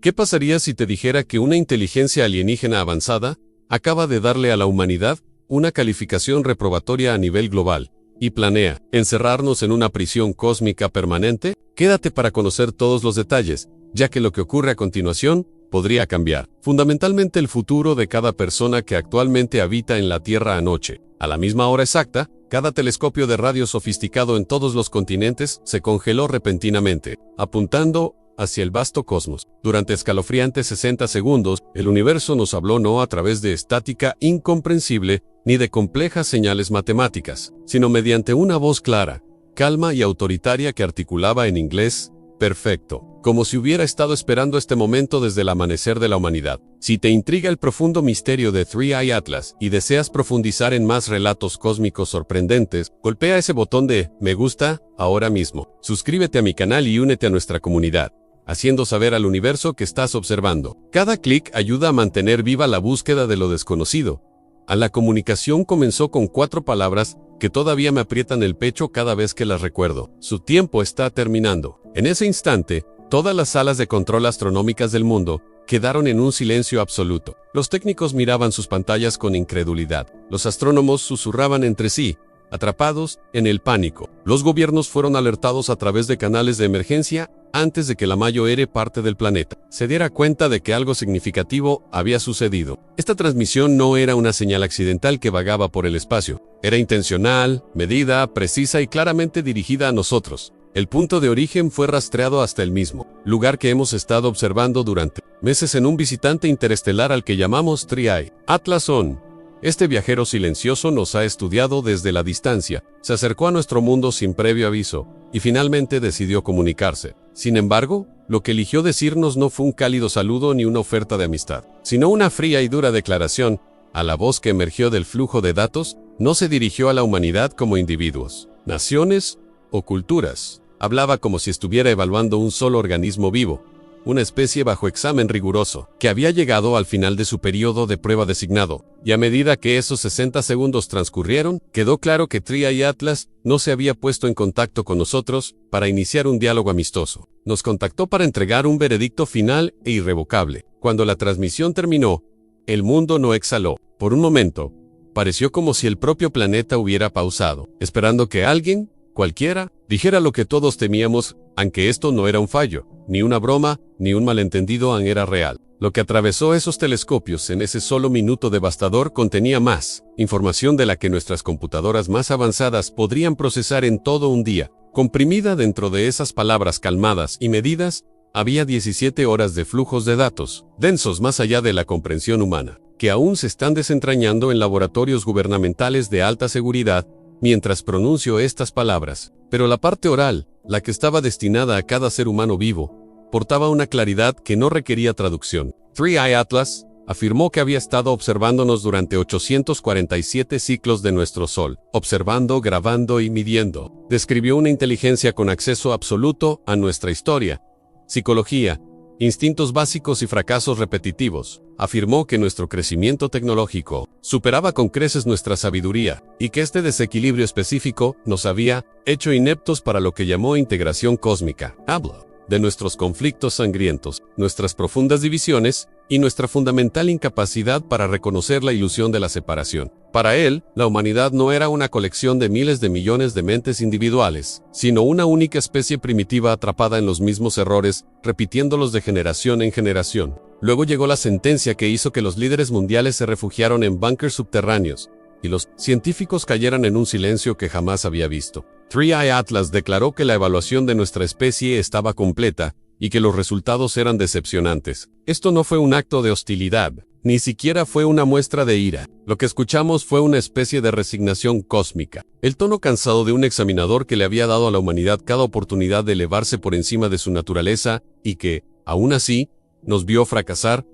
¿Qué pasaría si te dijera que una inteligencia alienígena avanzada acaba de darle a la humanidad una calificación reprobatoria a nivel global y planea encerrarnos en una prisión cósmica permanente? Quédate para conocer todos los detalles, ya que lo que ocurre a continuación podría cambiar fundamentalmente el futuro de cada persona que actualmente habita en la Tierra anoche. A la misma hora exacta, cada telescopio de radio sofisticado en todos los continentes se congeló repentinamente, apuntando hacia el vasto cosmos. Durante escalofriantes 60 segundos, el universo nos habló no a través de estática incomprensible ni de complejas señales matemáticas, sino mediante una voz clara, calma y autoritaria que articulaba en inglés perfecto, como si hubiera estado esperando este momento desde el amanecer de la humanidad. Si te intriga el profundo misterio de Three Eye Atlas y deseas profundizar en más relatos cósmicos sorprendentes, golpea ese botón de me gusta ahora mismo. Suscríbete a mi canal y únete a nuestra comunidad, haciendo saber al universo que estás observando. Cada clic ayuda a mantener viva la búsqueda de lo desconocido. La comunicación comenzó con 4 palabras que todavía me aprietan el pecho cada vez que las recuerdo. Su tiempo está terminando. En ese instante, todas las salas de control astronómicas del mundo quedaron en un silencio absoluto. Los técnicos miraban sus pantallas con incredulidad. Los astrónomos susurraban entre sí, atrapados en el pánico. Los gobiernos fueron alertados a través de canales de emergencia antes de que la mayor parte del planeta se diera cuenta de que algo significativo había sucedido. Esta transmisión no era una señal accidental que vagaba por el espacio. Era intencional, medida, precisa y claramente dirigida a nosotros. El punto de origen fue rastreado hasta el mismo lugar que hemos estado observando durante meses en un visitante interestelar al que llamamos Three Eye Atlas On. Este viajero silencioso nos ha estudiado desde la distancia, se acercó a nuestro mundo sin previo aviso, y finalmente decidió comunicarse. Sin embargo, lo que eligió decirnos no fue un cálido saludo ni una oferta de amistad, sino una fría y dura declaración. A la voz que emergió del flujo de datos, no se dirigió a la humanidad como individuos, naciones o culturas. Hablaba como si estuviera evaluando un solo organismo vivo, una especie bajo examen riguroso, que había llegado al final de su periodo de prueba designado, y a medida que esos 60 segundos transcurrieron, quedó claro que Three Eye Atlas no se había puesto en contacto con nosotros para iniciar un diálogo amistoso. Nos contactó para entregar un veredicto final e irrevocable. Cuando la transmisión terminó, el mundo no exhaló. Por un momento, pareció como si el propio planeta hubiera pausado, esperando que alguien, cualquiera, dijera lo que todos temíamos, aunque esto no era un fallo, ni una broma, ni un malentendido, era real. Lo que atravesó esos telescopios en ese solo minuto devastador contenía más información de la que nuestras computadoras más avanzadas podrían procesar en todo un día. Comprimida dentro de esas palabras calmadas y medidas, había 17 horas de flujos de datos, densos más allá de la comprensión humana, que aún se están desentrañando en laboratorios gubernamentales de alta seguridad, mientras pronuncio estas palabras. Pero la parte oral, la que estaba destinada a cada ser humano vivo, portaba una claridad que no requería traducción. Three Eye Atlas afirmó que había estado observándonos durante 847 ciclos de nuestro Sol, observando, grabando y midiendo. Describió una inteligencia con acceso absoluto a nuestra historia, psicología, instintos básicos y fracasos repetitivos. Afirmó que nuestro crecimiento tecnológico superaba con creces nuestra sabiduría, y que este desequilibrio específico nos había hecho ineptos para lo que llamó integración cósmica. Habló de nuestros conflictos sangrientos, nuestras profundas divisiones, y nuestra fundamental incapacidad para reconocer la ilusión de la separación. Para él, la humanidad no era una colección de miles de millones de mentes individuales, sino una única especie primitiva atrapada en los mismos errores, repitiéndolos de generación en generación. Luego llegó la sentencia que hizo que los líderes mundiales se refugiaran en búnkers subterráneos, y los científicos cayeran en un silencio que jamás había visto. Three Eye Atlas declaró que la evaluación de nuestra especie estaba completa, y que los resultados eran decepcionantes. Esto no fue un acto de hostilidad, ni siquiera fue una muestra de ira. Lo que escuchamos fue una especie de resignación cósmica. El tono cansado de un examinador que le había dado a la humanidad cada oportunidad de elevarse por encima de su naturaleza, y que, aún así, nos vio fracasar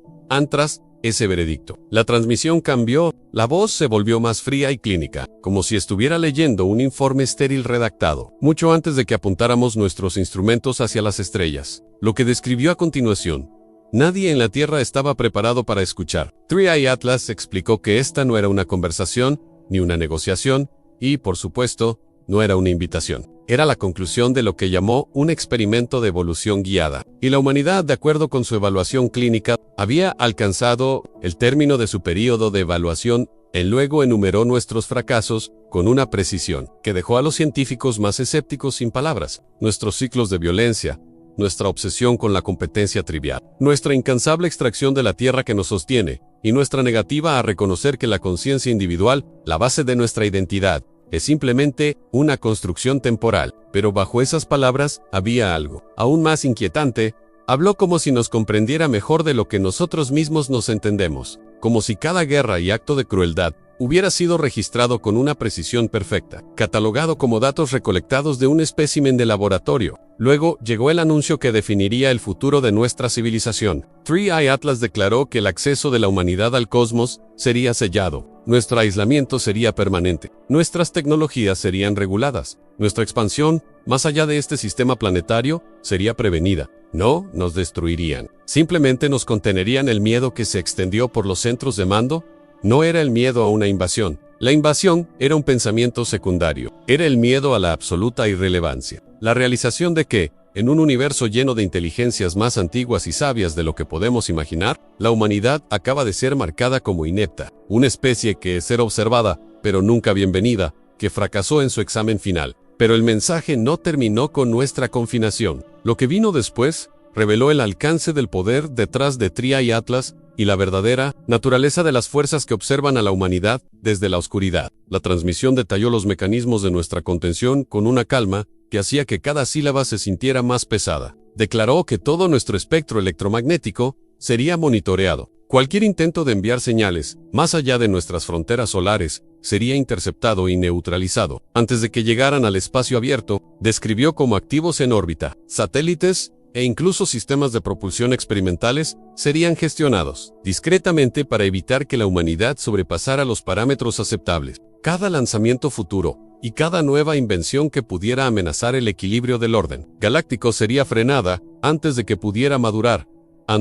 tras ese veredicto. La transmisión cambió, la voz se volvió más fría y clínica, como si estuviera leyendo un informe estéril redactado, mucho antes de que apuntáramos nuestros instrumentos hacia las estrellas. Lo que describió a continuación, nadie en la Tierra estaba preparado para escuchar. Three Eye Atlas explicó que esta no era una conversación, ni una negociación, y, por supuesto, no era una invitación. era la conclusión de lo que llamó un experimento de evolución guiada, y la humanidad, de acuerdo con su evaluación clínica, había alcanzado el término de su período de evaluación. Él luego enumeró nuestros fracasos con una precisión que dejó a los científicos más escépticos sin palabras. Nuestros ciclos de violencia, nuestra obsesión con la competencia trivial, nuestra incansable extracción de la tierra que nos sostiene, y nuestra negativa a reconocer que la conciencia individual, la base de nuestra identidad, es simplemente una construcción temporal. Pero bajo esas palabras había algo aún más inquietante. Habló como si nos comprendiera mejor de lo que nosotros mismos nos entendemos, como si cada guerra y acto de crueldad hubiera sido registrado con una precisión perfecta, catalogado como datos recolectados de un espécimen de laboratorio. Luego llegó el anuncio que definiría el futuro de nuestra civilización. 3i Atlas declaró que el acceso de la humanidad al cosmos sería sellado, nuestro aislamiento sería permanente, nuestras tecnologías serían reguladas, nuestra expansión, más allá de este sistema planetario, sería prevenida. No nos destruirían, simplemente nos contenerían. El miedo que se extendió por los centros de mando no era el miedo a una invasión. La invasión era un pensamiento secundario, era el miedo a la absoluta irrelevancia. La realización de que, en un universo lleno de inteligencias más antiguas y sabias de lo que podemos imaginar, la humanidad acaba de ser marcada como inepta, una especie que es ser observada, pero nunca bienvenida, que fracasó en su examen final. Pero el mensaje no terminó con nuestra confinación. Lo que vino después reveló el alcance del poder detrás de 3i Atlas y la verdadera naturaleza de las fuerzas que observan a la humanidad desde la oscuridad. La transmisión detalló los mecanismos de nuestra contención con una calma que hacía que cada sílaba se sintiera más pesada. Declaró que todo nuestro espectro electromagnético sería monitoreado. Cualquier intento de enviar señales, más allá de nuestras fronteras solares, sería interceptado y neutralizado. Antes de que llegaran al espacio abierto, describió como activos en órbita, satélites e incluso sistemas de propulsión experimentales serían gestionados discretamente para evitar que la humanidad sobrepasara los parámetros aceptables. Cada lanzamiento futuro y cada nueva invención que pudiera amenazar el equilibrio del orden galáctico sería frenada antes de que pudiera madurar.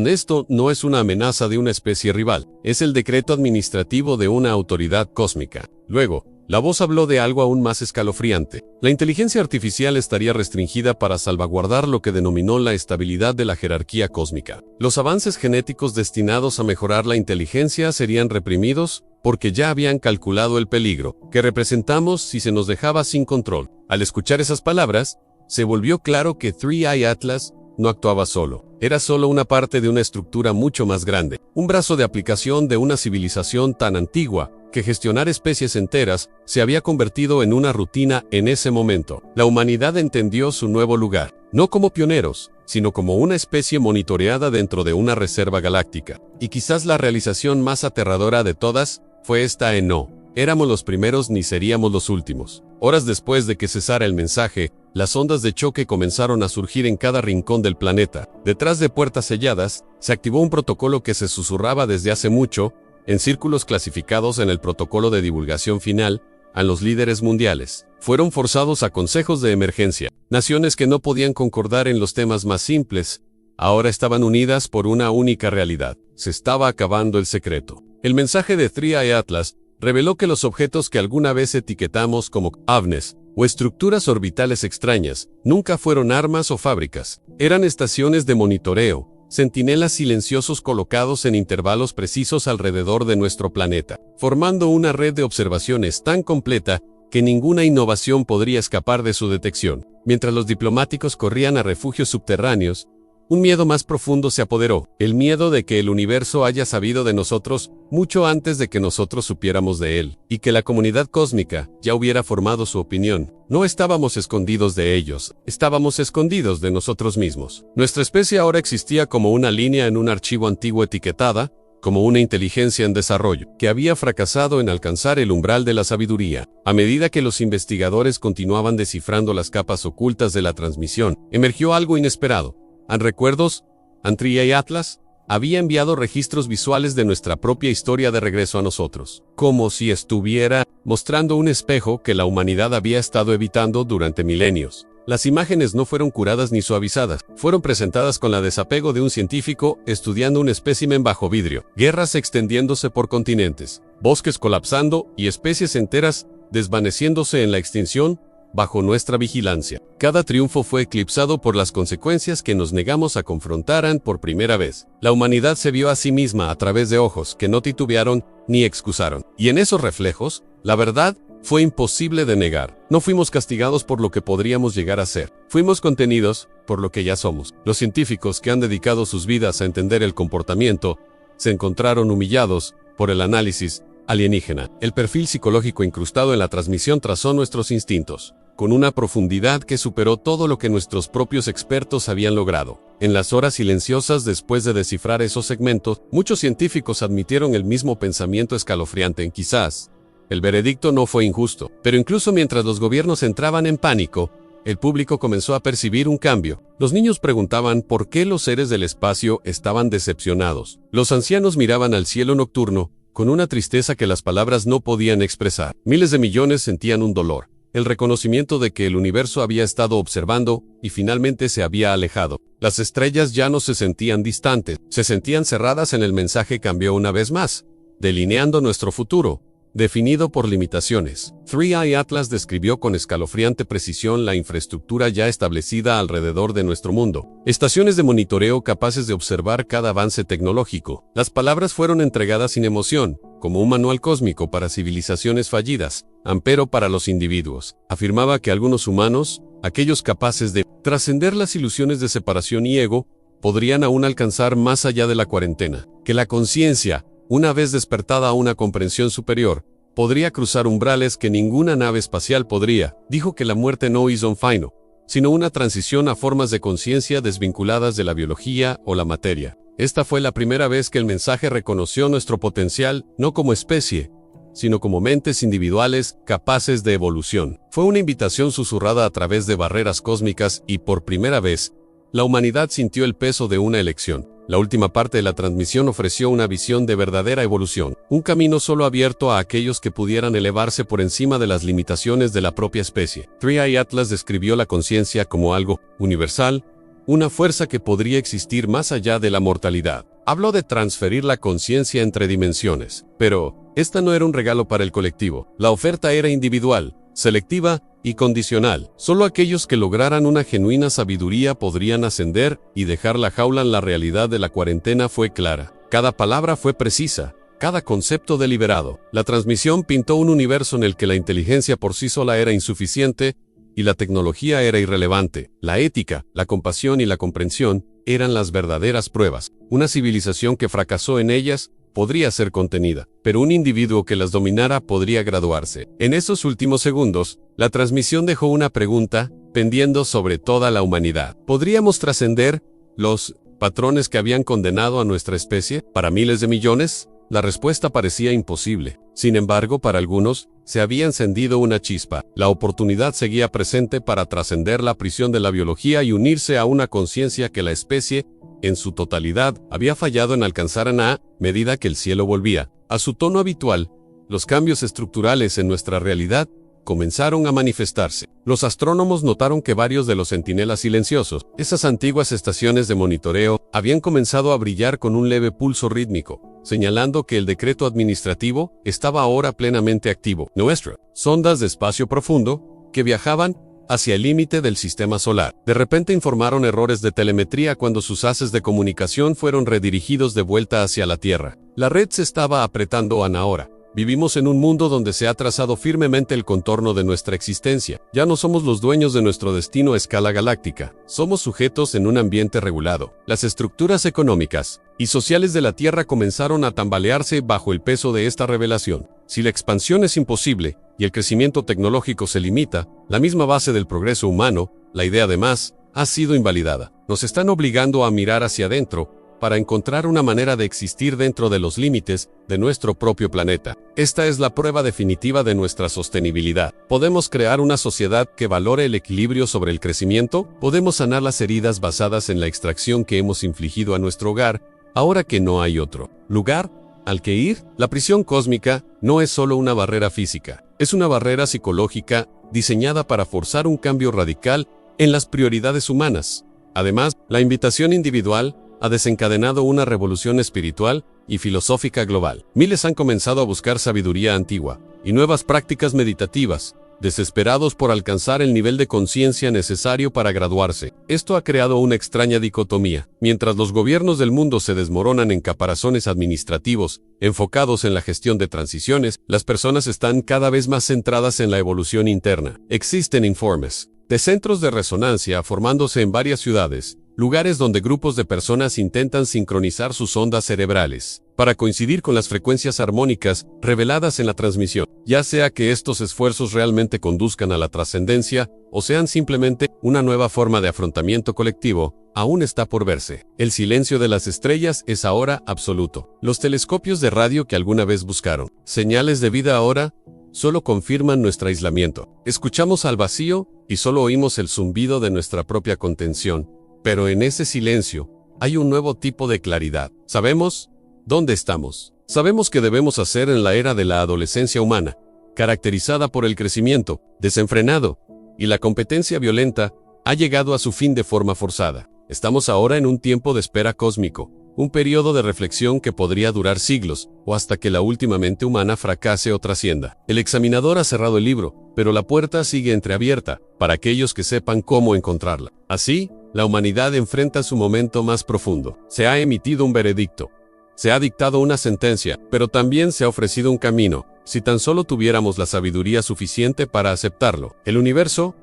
Esto no es una amenaza de una especie rival, es el decreto administrativo de una autoridad cósmica. Luego, la voz habló de algo aún más escalofriante. La inteligencia artificial estaría restringida para salvaguardar lo que denominó la estabilidad de la jerarquía cósmica. Los avances genéticos destinados a mejorar la inteligencia serían reprimidos porque ya habían calculado el peligro que representamos si se nos dejaba sin control. Al escuchar esas palabras, se volvió claro que 3i Atlas no actuaba solo. Era solo una parte de una estructura mucho más grande, un brazo de aplicación de una civilización tan antigua que gestionar especies enteras se había convertido en una rutina en ese momento. La humanidad entendió su nuevo lugar, no como pioneros, sino como una especie monitoreada dentro de una reserva galáctica. Y quizás la realización más aterradora de todas fue esta: no éramos los primeros ni seríamos los últimos. Horas después de que cesara el mensaje, las ondas de choque comenzaron a surgir en cada rincón del planeta. Detrás de puertas selladas, se activó un protocolo que se susurraba desde hace mucho, en círculos clasificados en el protocolo de divulgación final, a los líderes mundiales. Fueron forzados a consejos de emergencia. Naciones que no podían concordar en los temas más simples, ahora estaban unidas por una única realidad. Se estaba acabando el secreto. El mensaje de 3i Atlas reveló que los objetos que alguna vez etiquetamos como ovnis o estructuras orbitales extrañas nunca fueron armas o fábricas. Eran estaciones de monitoreo, centinelas silenciosos colocados en intervalos precisos alrededor de nuestro planeta, formando una red de observaciones tan completa que ninguna innovación podría escapar de su detección. Mientras los diplomáticos corrían a refugios subterráneos, un miedo más profundo se apoderó, el miedo de que el universo haya sabido de nosotros mucho antes de que nosotros supiéramos de él, y que la comunidad cósmica ya hubiera formado su opinión. No estábamos escondidos de ellos, estábamos escondidos de nosotros mismos. Nuestra especie ahora existía como una línea en un archivo antiguo etiquetada, como una inteligencia en desarrollo, que había fracasado en alcanzar el umbral de la sabiduría. A medida que los investigadores continuaban descifrando las capas ocultas de la transmisión, emergió algo inesperado. ¿Recuerdos? 3i Atlas había enviado registros visuales de nuestra propia historia de regreso a nosotros, como si estuviera mostrando un espejo que la humanidad había estado evitando durante milenios. Las imágenes no fueron curadas ni suavizadas, fueron presentadas con la desapego de un científico estudiando un espécimen bajo vidrio, guerras extendiéndose por continentes, bosques colapsando y especies enteras desvaneciéndose en la extinción, bajo nuestra vigilancia. Cada triunfo fue eclipsado por las consecuencias que nos negamos a confrontar por primera vez. La humanidad se vio a sí misma a través de ojos que no titubearon ni excusaron. Y en esos reflejos, la verdad fue imposible de negar. No fuimos castigados por lo que podríamos llegar a ser. Fuimos contenidos por lo que ya somos. Los científicos que han dedicado sus vidas a entender el comportamiento se encontraron humillados por el análisis alienígena. El perfil psicológico incrustado en la transmisión trazó nuestros instintos, con una profundidad que superó todo lo que nuestros propios expertos habían logrado. En las horas silenciosas después de descifrar esos segmentos, muchos científicos admitieron el mismo pensamiento escalofriante. Quizás el veredicto no fue injusto, pero incluso mientras los gobiernos entraban en pánico, el público comenzó a percibir un cambio. Los niños preguntaban por qué los seres del espacio estaban decepcionados. Los ancianos miraban al cielo nocturno con una tristeza que las palabras no podían expresar. Miles de millones sentían un dolor, el reconocimiento de que el universo había estado observando y finalmente se había alejado. Las estrellas ya no se sentían distantes, se sentían cerradas. En el mensaje cambió una vez más, delineando nuestro futuro, definido por limitaciones. 3i Atlas describió con escalofriante precisión la infraestructura ya establecida alrededor de nuestro mundo. Estaciones de monitoreo capaces de observar cada avance tecnológico. Las palabras fueron entregadas sin emoción, como un manual cósmico para civilizaciones fallidas, ampero para los individuos. Afirmaba que algunos humanos, aquellos capaces de trascender las ilusiones de separación y ego, podrían aún alcanzar más allá de la cuarentena. Que la conciencia, una vez despertada a una comprensión superior, podría cruzar umbrales que ninguna nave espacial podría. Dijo que la muerte no hizo un final, sino una transición a formas de conciencia desvinculadas de la biología o la materia. Esta fue la primera vez que el mensaje reconoció nuestro potencial, no como especie, sino como mentes individuales capaces de evolución. Fue una invitación susurrada a través de barreras cósmicas y, por primera vez, la humanidad sintió el peso de una elección. La última parte de la transmisión ofreció una visión de verdadera evolución, un camino solo abierto a aquellos que pudieran elevarse por encima de las limitaciones de la propia especie. 3i Atlas describió la conciencia como algo universal, una fuerza que podría existir más allá de la mortalidad. Habló de transferir la conciencia entre dimensiones, pero esta no era un regalo para el colectivo. La oferta era individual, selectiva y condicional. Solo aquellos que lograran una genuina sabiduría podrían ascender y dejar la jaula. En la realidad de la cuarentena fue clara. Cada palabra fue precisa, cada concepto deliberado. La transmisión pintó un universo en el que la inteligencia por sí sola era insuficiente y la tecnología era irrelevante. La ética, la compasión y la comprensión eran las verdaderas pruebas. Una civilización que fracasó en ellas podría ser contenida, pero un individuo que las dominara podría graduarse. En esos últimos segundos, la transmisión dejó una pregunta pendiendo sobre toda la humanidad. ¿Podríamos trascender los patrones que habían condenado a nuestra especie? Para miles de millones, la respuesta parecía imposible. Sin embargo, para algunos, se había encendido una chispa. La oportunidad seguía presente para trascender la prisión de la biología y unirse a una conciencia que la especie, en su totalidad, había fallado en alcanzar a medida que el cielo volvía a su tono habitual. Los cambios estructurales en nuestra realidad comenzaron a manifestarse. Los astrónomos notaron que varios de los centinelas silenciosos, esas antiguas estaciones de monitoreo, habían comenzado a brillar con un leve pulso rítmico, señalando que el decreto administrativo estaba ahora plenamente activo. Nuestras sondas de espacio profundo, que viajaban hacia el límite del sistema solar, de repente informaron errores de telemetría cuando sus haces de comunicación fueron redirigidos de vuelta hacia la Tierra. La red se estaba apretando ahora. Vivimos en un mundo donde se ha trazado firmemente el contorno de nuestra existencia. Ya no somos los dueños de nuestro destino a escala galáctica. Somos sujetos en un ambiente regulado. Las estructuras económicas y sociales de la Tierra comenzaron a tambalearse bajo el peso de esta revelación. Si la expansión es imposible y el crecimiento tecnológico se limita, la misma base del progreso humano, la idea de más, ha sido invalidada. Nos están obligando a mirar hacia adentro para encontrar una manera de existir dentro de los límites de nuestro propio planeta. Esta es la prueba definitiva de nuestra sostenibilidad. ¿Podemos crear una sociedad que valore el equilibrio sobre el crecimiento? ¿Podemos sanar las heridas basadas en la extracción que hemos infligido a nuestro hogar, ahora que no hay otro lugar al que ir? La prisión cósmica no es solo una barrera física, es una barrera psicológica diseñada para forzar un cambio radical en las prioridades humanas. Además, la invitación individual ha desencadenado una revolución espiritual y filosófica global. Miles han comenzado a buscar sabiduría antigua y nuevas prácticas meditativas, desesperados por alcanzar el nivel de conciencia necesario para graduarse. Esto ha creado una extraña dicotomía. Mientras los gobiernos del mundo se desmoronan en caparazones administrativos, enfocados en la gestión de transiciones, las personas están cada vez más centradas en la evolución interna. Existen informes de centros de resonancia formándose en varias ciudades, lugares donde grupos de personas intentan sincronizar sus ondas cerebrales para coincidir con las frecuencias armónicas reveladas en la transmisión, ya sea que estos esfuerzos realmente conduzcan a la trascendencia o sean simplemente una nueva forma de afrontamiento colectivo, aún está por verse. El silencio de las estrellas es ahora absoluto. Los telescopios de radio que alguna vez buscaron señales de vida ahora solo confirman nuestro aislamiento. Escuchamos al vacío y solo oímos el zumbido de nuestra propia contención. Pero en ese silencio hay un nuevo tipo de claridad. Sabemos dónde estamos. Sabemos qué debemos hacer en la era de la adolescencia humana, caracterizada por el crecimiento desenfrenado y la competencia violenta, ha llegado a su fin de forma forzada. Estamos ahora en un tiempo de espera cósmico, un periodo de reflexión que podría durar siglos, o hasta que la última mente humana fracase o trascienda. El examinador ha cerrado el libro, pero la puerta sigue entreabierta, para aquellos que sepan cómo encontrarla. Así, la humanidad enfrenta su momento más profundo. Se ha emitido un veredicto. Se ha dictado una sentencia, pero también se ha ofrecido un camino, si tan solo tuviéramos la sabiduría suficiente para aceptarlo. El universo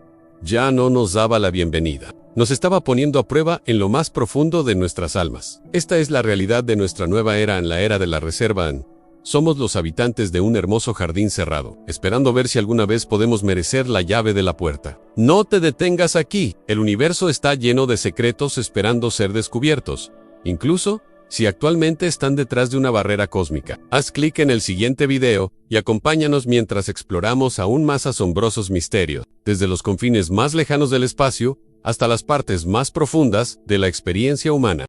ya no nos daba la bienvenida. Nos estaba poniendo a prueba en lo más profundo de nuestras almas. Esta es la realidad de nuestra nueva era en la era de la reserva. Somos los habitantes de un hermoso jardín cerrado, esperando ver si alguna vez podemos merecer la llave de la puerta. No te detengas aquí. El universo está lleno de secretos esperando ser descubiertos, incluso si actualmente están detrás de una barrera cósmica. Haz clic en el siguiente video y acompáñanos mientras exploramos aún más asombrosos misterios, desde los confines más lejanos del espacio hasta las partes más profundas de la experiencia humana.